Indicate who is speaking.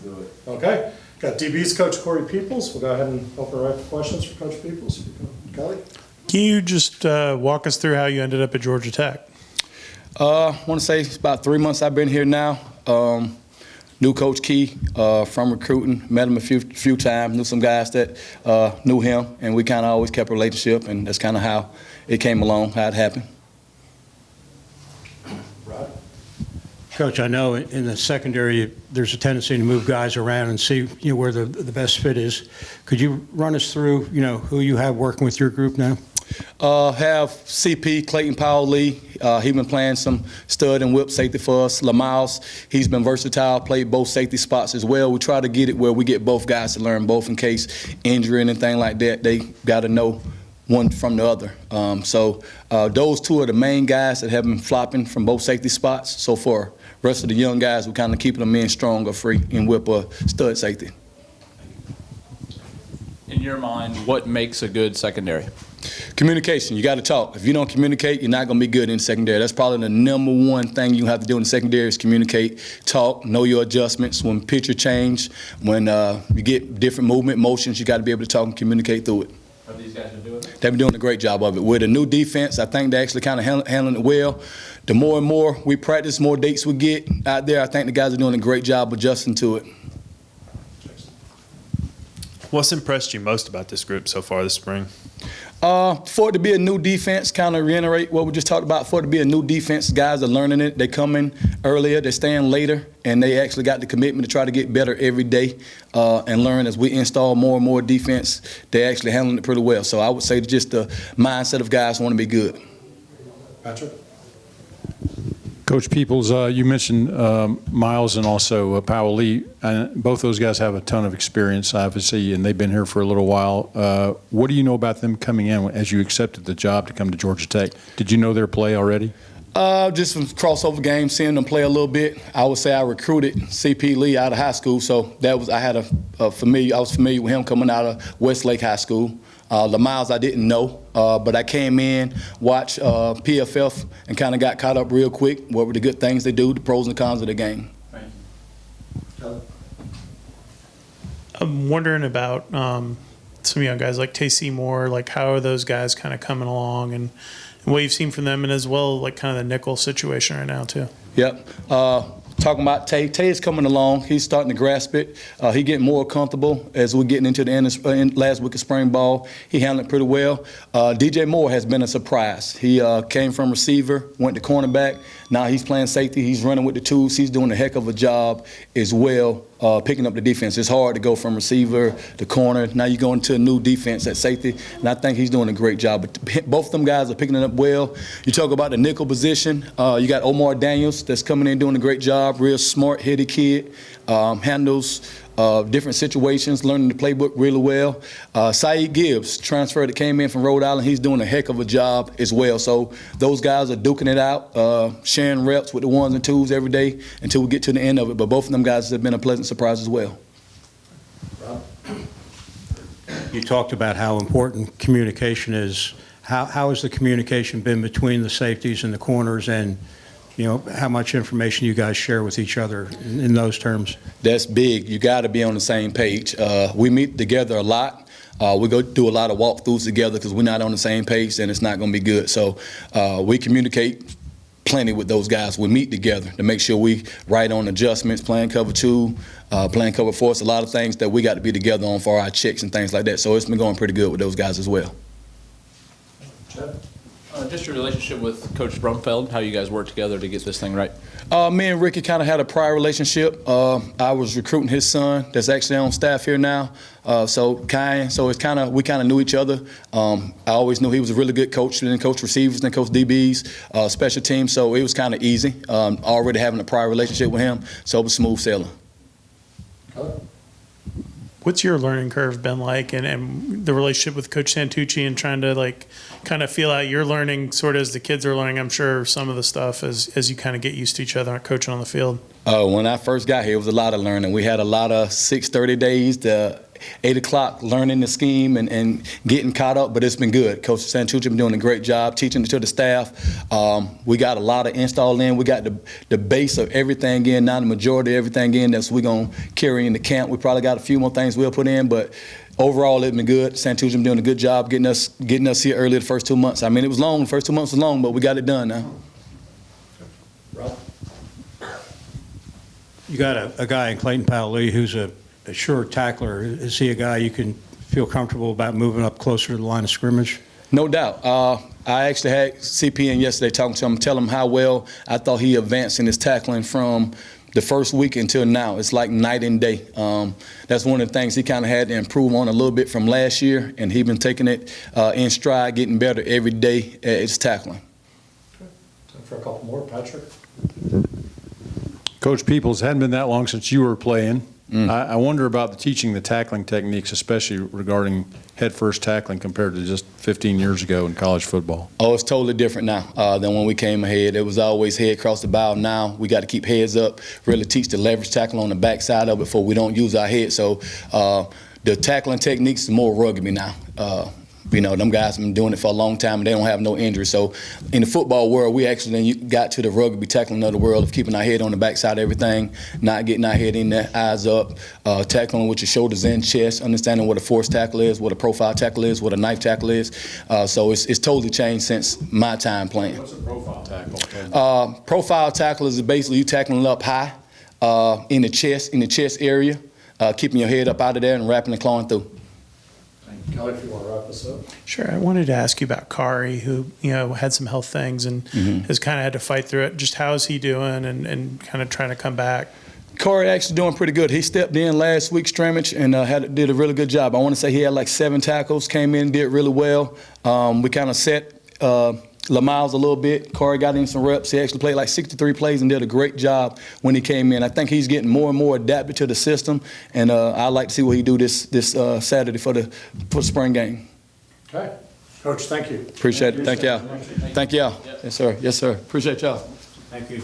Speaker 1: Let's do it.
Speaker 2: Okay. Got DB's Coach Cory Peoples. We'll go ahead and open right for questions for Coach Peoples. Kelly?
Speaker 3: Can you just walk us through how you ended up at Georgia Tech?
Speaker 4: I want to say it's about 3 months I've been here now. Knew Coach Key from recruiting, met him a few times, knew some guys that knew him, and we kind of always kept a relationship, and that's kind of how it came along, how it happened.
Speaker 2: Rod?
Speaker 5: Coach, I know in the secondary there's a tendency to move guys around and see where the best fit is. Could you run us through who you have working with your group now?
Speaker 4: Have CP, Clayton Powell-Lee. He's been playing some stud and whip safety for us. Lamiles, he's been versatile, played both safety spots as well. We try to get it where we get both guys to learn both in case injury and anything like that. They got to know one from the other. So those two are the main guys that have been flopping from both safety spots. So for the rest of the young guys, we're kind of keeping them in strong or free in whip or stud safety.
Speaker 1: In your mind, what makes a good secondary?
Speaker 4: Communication. You got to talk. If you don't communicate, you're not going to be good in secondary. That's probably the number one thing you have to do in the secondary is communicate, talk, know your adjustments. When picture change, when you get different movement, motions, you got to be able to talk and communicate through it.
Speaker 1: Have these guys been doing it?
Speaker 4: They've been doing a great job of it. With a new defense, I think they actually kind of handling it well. The more and more we practice, more dates we get out there, I think the guys are doing a great job adjusting to it.
Speaker 6: What's impressed you most about this group so far this spring?
Speaker 4: For it to be a new defense, kind of reiterate what we just talked about, for it to be a new defense, guys are learning it. They come in earlier, they stay in later, and they actually got the commitment to try to get better every day and learn as we install more and more defense. They're actually handling it pretty well. So I would say just the mindset of guys want to be good.
Speaker 2: Patrick?
Speaker 7: Coach Peoples, you mentioned Miles and also Powell-Lee. Both those guys have a ton of experience, obviously, and they've been here for a little while. What do you know about them coming in as you accepted the job to come to Georgia Tech? Did you know their play already?
Speaker 4: Just some crossover games, seeing them play a little bit. I would say I recruited CP Lee out of high school, so that was I was familiar with him coming out of Westlake High School. Lamiles I didn't know, but I came in, watched PFF, and kind of got caught up real quick. What were the good things they do, the pros and cons of the game.
Speaker 3: I'm wondering about some young guys like Taycee Moore, like how are those guys kind of coming along and what you've seen from them, and as well like kind of the nickel situation right now too.
Speaker 4: Yep. Talking about Tay. Tay is coming along. He's starting to grasp it. He getting more comfortable as we're getting into the end of last week of spring ball. He handled it pretty well. DJ Moore has been a surprise. He came from receiver, went to cornerback. Now he's playing safety. He's running with the tools. He's doing a heck of a job as well, picking up the defense. It's hard to go from receiver to corner. Now you go into a new defense at safety, and I think he's doing a great job. But both of them guys are picking it up well. You talk about the nickel position. You got Omar Daniels that's coming in doing a great job. Real smart, heady kid. Handles different situations, learning the playbook really well. Saeed Gibbs, transfer that came in from Rhode Island, he's doing a heck of a job as well. So those guys are duking it out, sharing reps with the ones and twos every day until we get to the end of it. But both of them guys have been a pleasant surprise as well.
Speaker 5: You talked about how important communication is. How has the communication been between the safeties and the corners, and how much information you guys share with each other in those terms? That's
Speaker 4: big. You got to be on the same page. We meet together a lot. We go do a lot of walkthroughs together because we're not on the same page, then it's not going to be good. So we communicate plenty with those guys. We meet together to make sure we right on adjustments, playing cover 2, playing cover 4. It's a lot of things that we got to be together on for our checks and things like that. So it's been going pretty good with those guys as well.
Speaker 1: Just your relationship with Coach Brumfeld, how you guys work together to get this thing right?
Speaker 4: Me and Ricky kind of had a prior relationship. I was recruiting his son that's actually on staff here now. So it's kind of, we kind of knew each other. I always knew he was a really good coach, then coach receivers, then coach DBs, special teams. So it was kind of easy, already having a prior relationship with him. So it was smooth sailing.
Speaker 3: What's your learning curve been like, and the relationship with Coach Santucci, and trying to like kind of feel out your learning sort of as the kids are learning? I'm sure some of the stuff as you kind of get used to each other coaching on the field.
Speaker 4: When I first got here, it was a lot of learning. We had a lot of 6:30 days to 8 o'clock, learning the scheme and getting caught up, but it's been good. Coach Santucci been doing a great job teaching it to the staff. We got a lot of install in. We got the base of everything in, now the majority of everything in that's we're going to carry into camp. We probably got a few more things we'll put in, but overall it's been good. Santucci been doing a good job getting us here early the first 2 months. I mean, it was long, the first 2 months was long, but we got it done now.
Speaker 2: Rob?
Speaker 5: You got a guy in Clayton Powell-Lee who's a sure tackler. Is he a guy you can feel comfortable about moving up closer to the line of scrimmage?
Speaker 4: No doubt. I actually had CP in yesterday talking to him, telling him how well I thought he advanced in his tackling from the first week until now. It's like night and day. That's one of the things he kind of had to improve on a little bit from last year, and he's been taking it in stride, getting better every day at his tackling.
Speaker 2: Okay. Time for a couple more. Patrick?
Speaker 7: Coach Peoples, it hadn't been that long since you were playing. I wonder about the teaching the tackling techniques, especially regarding head-first tackling compared to just 15 years ago in college football.
Speaker 4: Oh, it's totally different now than when we came ahead. It was always head across the bow. Now we got to keep heads up, really teach the leverage tackle on the backside of it before we don't use our head. So the tackling techniques is more rugby now. You know, them guys have been doing it for a long time and they don't have no injury. So in the football world, we actually got to the rugby tackling of the world of keeping our head on the backside of everything, not getting our head in there, eyes up, tackling with your shoulders and chest, understanding what a force tackle is, what a profile tackle is, what a knife tackle is. So it's totally changed since my time playing.
Speaker 7: What's a profile tackle?
Speaker 4: Profile tackle is basically you tackling up high in the chest area, keeping your head up out of there and wrapping and clawing through.
Speaker 2: Kelly, if you want to wrap this up.
Speaker 3: Sure. I wanted to ask you about Cory, who, had some health things and has kind of had to fight through it. Just how is he doing and kind of trying to come back?
Speaker 4: Cory actually doing pretty good. He stepped in last week scrimmage and did a really good job. I want to say he had like 7 tackles, came in, did really well. We kind of set Lamiles a little bit. Cory got in some reps. He actually played like 63 plays and did a great job when he came in. I think he's getting more and more adapted to the system, and I'd like to see what he do this Saturday for the spring game.
Speaker 2: Okay. Coach, thank you.
Speaker 4: Appreciate it. Thank y'all. Thank y'all. Yes, sir. Yes, sir. Appreciate y'all.
Speaker 5: Thank you.